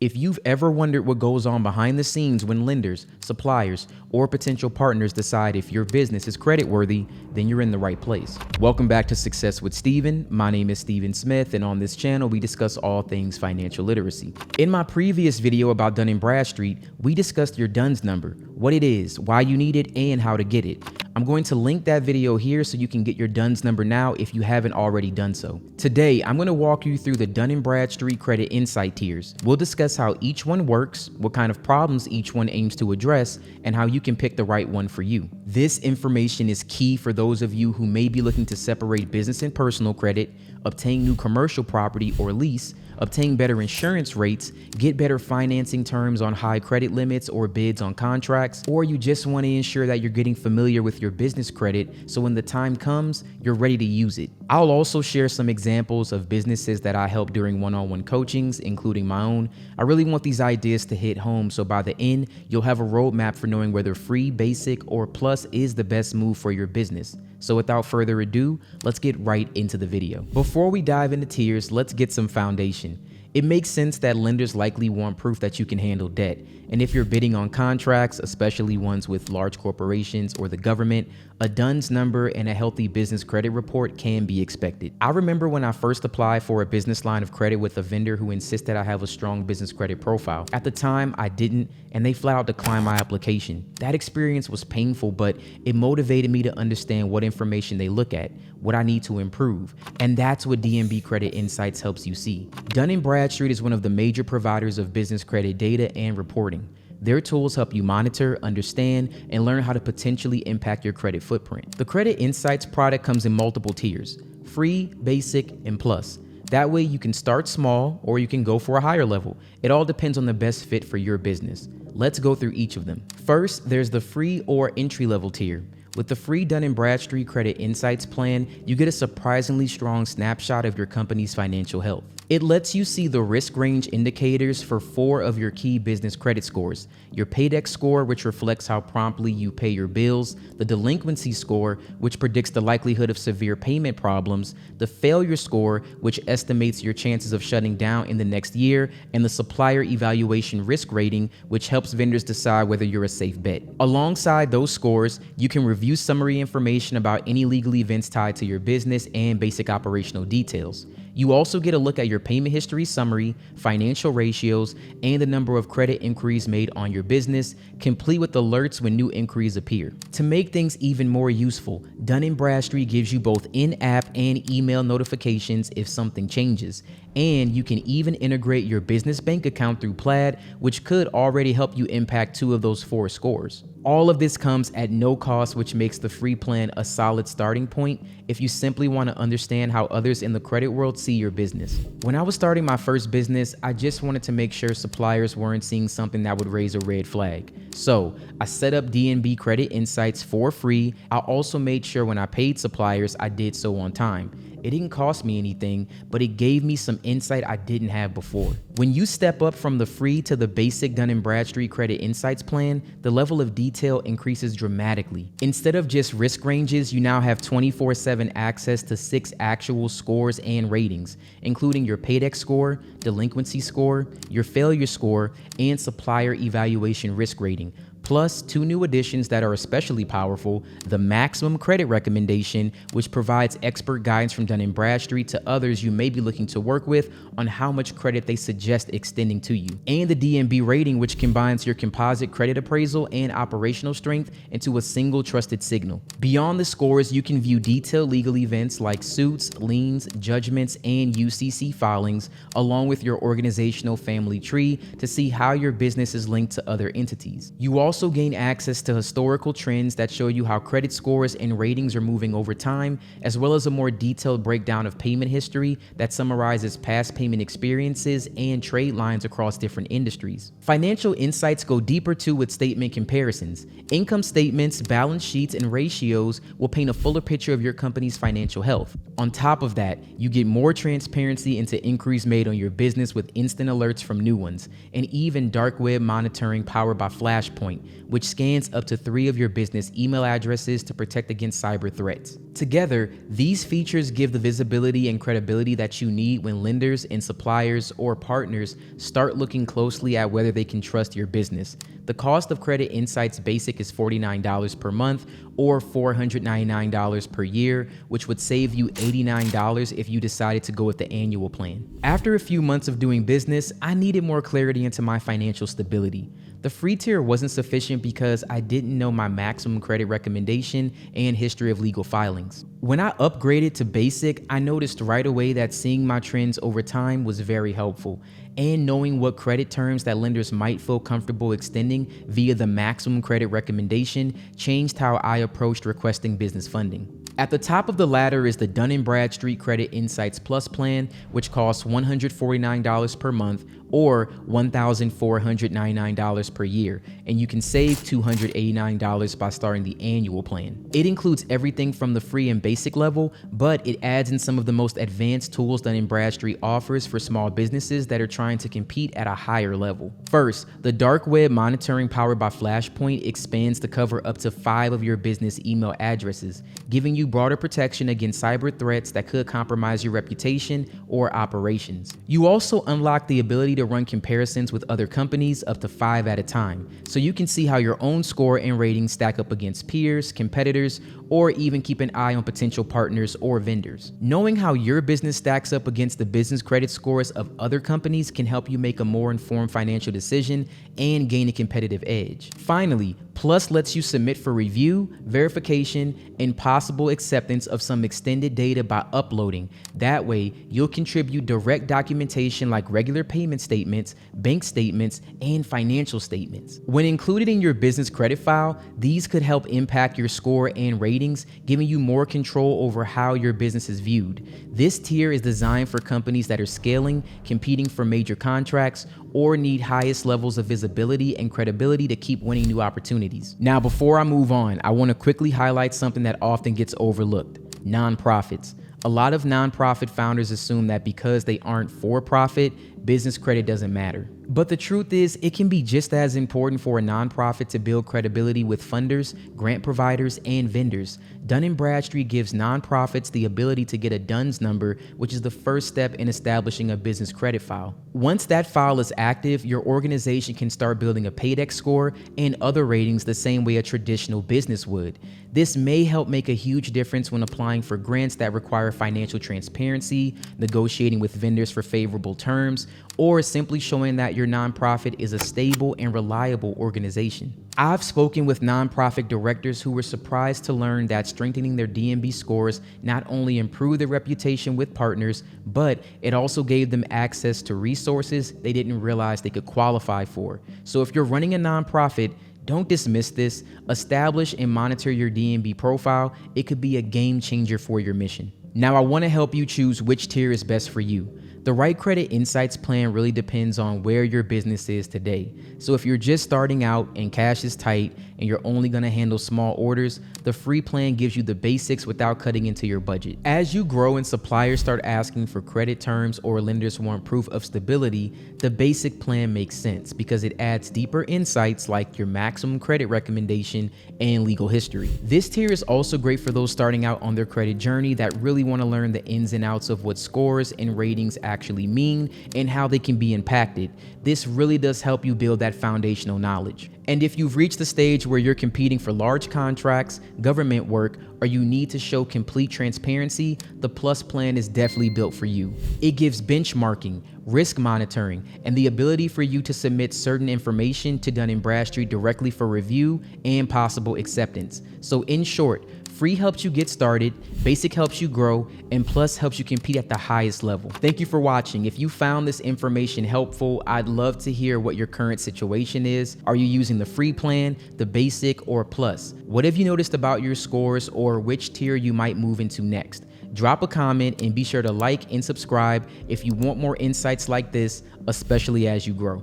If you've ever wondered what goes on behind the scenes when lenders, suppliers, or potential partners decide if your business is creditworthy, then you're in the right place. Welcome back to Success with Steven. My name is Steven Smith, and on this channel, we discuss all things financial literacy. In my previous video about Dun Bradstreet, we discussed your DUNS number, what it is, why you need it, and how to get it. I'm going to link that video here so you can get your DUNS number now if you haven't already done so. Today, I'm going to walk you through the Dun Bradstreet Credit Insight tiers. We'll discuss how each one works, what kind of problems each one aims to address, and how you can pick the right one for you. This information is key for those of you who may be looking to separate business and personal credit, obtain new commercial property or lease, obtain better insurance rates, get better financing terms on high credit limits or bids on contracts, or you just want to ensure that you're getting familiar with your business credit so when the time comes, you're ready to use it. I'll also share some examples of businesses that I help during one-on-one coachings, including my own. I really want these ideas to hit home, so by the end, you'll have a roadmap for knowing whether free, basic, or plus is the best move for your business. So without further ado, let's get right into the video. Before we dive into tiers, let's get some foundation. It makes sense that lenders likely want proof that you can handle debt. And if you're bidding on contracts, especially ones with large corporations or the government, a DUNS number and a healthy business credit report can be expected. I remember when I first applied for a business line of credit with a vendor who insisted I have a strong business credit profile. At the time, I didn't, and they flat out declined my application. That experience was painful, but it motivated me to understand what information they look at, what I need to improve. And that's what DNB Credit Insights helps you see. Dun Bradstreet is one of the major providers of business credit data and reporting. Their tools help you monitor, understand, and learn how to potentially impact your credit footprint. The Credit Insights product comes in multiple tiers: free, basic, and plus. That way you can start small or you can go for a higher level. It all depends on the best fit for your business. Let's go through each of them. First, there's the free or entry-level tier. With the free Dun Bradstreet Credit Insights plan, you get a surprisingly strong snapshot of your company's financial health. It lets you see the risk range indicators for 4 of your key business credit scores: your PAYDEX score, which reflects how promptly you pay your bills; the Delinquency Score, which predicts the likelihood of severe payment problems; the Failure Score, which estimates your chances of shutting down in the next year; and the Supplier Evaluation Risk Rating, which helps vendors decide whether you're a safe bet. Alongside those scores, you can review summary information about any legal events tied to your business and basic operational details. You also get a look at your payment history summary, financial ratios, and the number of credit inquiries made on your business, complete with alerts when new inquiries appear. To make things even more useful, Dun Bradstreet gives you both in-app and email notifications if something changes. And you can even integrate your business bank account through Plaid, which could already help you impact 2 of those 4 scores. All of this comes at no cost, which makes the free plan a solid starting point if you simply want to understand how others in the credit world see your business. When I was starting my first business, I just wanted to make sure suppliers weren't seeing something that would raise a red flag. So I set up DNB Credit Insights for free. I also made sure when I paid suppliers, I did so on time. It didn't cost me anything, but it gave me some insight I didn't have before. When you step up from the free to the basic Dun Bradstreet Credit Insights plan, the level of detail increases dramatically. Instead of just risk ranges, you now have 24/7 access to 6 actual scores and ratings, including your PAYDEX score, delinquency score, your failure score, and supplier evaluation risk rating. Plus 2 new additions that are especially powerful: the maximum credit recommendation, which provides expert guidance from Dun Bradstreet to others you may be looking to work with on how much credit they suggest extending to you; and the DNB rating, which combines your composite credit appraisal and operational strength into a single trusted signal. Beyond the scores, you can view detailed legal events like suits, liens, judgments, and UCC filings, along with your organizational family tree to see how your business is linked to other entities. You also gain access to historical trends that show you how credit scores and ratings are moving over time, as well as a more detailed breakdown of payment history that summarizes past payment experiences and trade lines across different industries. Financial insights go deeper too with statement comparisons. Income statements, balance sheets, and ratios will paint a fuller picture of your company's financial health. On top of that, you get more transparency into inquiries made on your business with instant alerts from new ones, and even dark web monitoring powered by Flashpoint, which scans up to 3 of your business email addresses to protect against cyber threats. Together, these features give the visibility and credibility that you need when lenders and suppliers or partners start looking closely at whether they can trust your business. The cost of Credit Insights Basic is $49 per month or $499 per year, which would save you $89 if you decided to go with the annual plan. After a few months of doing business, I needed more clarity into my financial stability. The free tier wasn't sufficient because I didn't know my maximum credit recommendation and history of legal filings. When I upgraded to basic, I noticed right away that seeing my trends over time was very helpful, and knowing what credit terms that lenders might feel comfortable extending via the maximum credit recommendation changed how I approached requesting business funding. At the top of the ladder is the Dun Bradstreet Credit Insights Plus plan, which costs $149 per month or $1,499 per year, and you can save $289 by starting the annual plan. It includes everything from the free and basic level, but it adds in some of the most advanced tools Dun Bradstreet offers for small businesses that are trying to compete at a higher level. First, the dark web monitoring powered by Flashpoint expands to cover up to 5 of your business email addresses, giving you broader protection against cyber threats that could compromise your reputation or operations. You also unlock the ability to run comparisons with other companies up to 5 at a time, so you can see how your own score and ratings stack up against peers, competitors, or even keep an eye on potential partners or vendors. Knowing how your business stacks up against the business credit scores of other companies can help you make a more informed financial decision and gain a competitive edge. Finally, Plus lets you submit for review, verification, and possible acceptance of some extended data by uploading. That way, you'll contribute direct documentation like regular payment statements, bank statements, and financial statements. When included in your business credit file, these could help impact your score and ratings, giving you more control over how your business is viewed. This tier is designed for companies that are scaling, competing for major contracts, or need highest levels of visibility and credibility to keep winning new opportunities. Now, before I move on, I want to quickly highlight something that often gets overlooked: nonprofits. A lot of nonprofit founders assume that because they aren't for-profit, business credit doesn't matter. But the truth is, it can be just as important for a nonprofit to build credibility with funders, grant providers, and vendors. Dun & Bradstreet gives nonprofits the ability to get a DUNS number, which is the first step in establishing a business credit file. Once that file is active, your organization can start building a PAYDEX score and other ratings the same way a traditional business would. This may help make a huge difference when applying for grants that require financial transparency, negotiating with vendors for favorable terms, or simply showing that your nonprofit is a stable and reliable organization. I've spoken with nonprofit directors who were surprised to learn that strengthening their DNB scores not only improved their reputation with partners, but it also gave them access to resources they didn't realize they could qualify for. So if you're running a nonprofit, don't dismiss this. Establish and monitor your DNB profile. It could be a game changer for your mission. Now, I want to help you choose which tier is best for you. The right Credit Insights plan really depends on where your business is today. So if you're just starting out and cash is tight and you're only going to handle small orders, the free plan gives you the basics without cutting into your budget. As you grow and suppliers start asking for credit terms or lenders want proof of stability, the basic plan makes sense because it adds deeper insights like your maximum credit recommendation and legal history. This tier is also great for those starting out on their credit journey that really want to learn the ins and outs of what scores and ratings actually mean and how they can be impacted. This really does help you build that foundational knowledge. And if you've reached the stage where you're competing for large contracts, government work, or you need to show complete transparency, the Plus plan is definitely built for you. It gives benchmarking, risk monitoring, and the ability for you to submit certain information to Dun & Bradstreet directly for review and possible acceptance. So in short, free helps you get started, basic helps you grow, and Plus helps you compete at the highest level. Thank you for watching. If you found this information helpful, I'd love to hear what your current situation is. Are you using the free plan, the basic, or Plus? What have you noticed about your scores or which tier you might move into next? Drop a comment and be sure to like and subscribe if you want more insights like this, especially as you grow.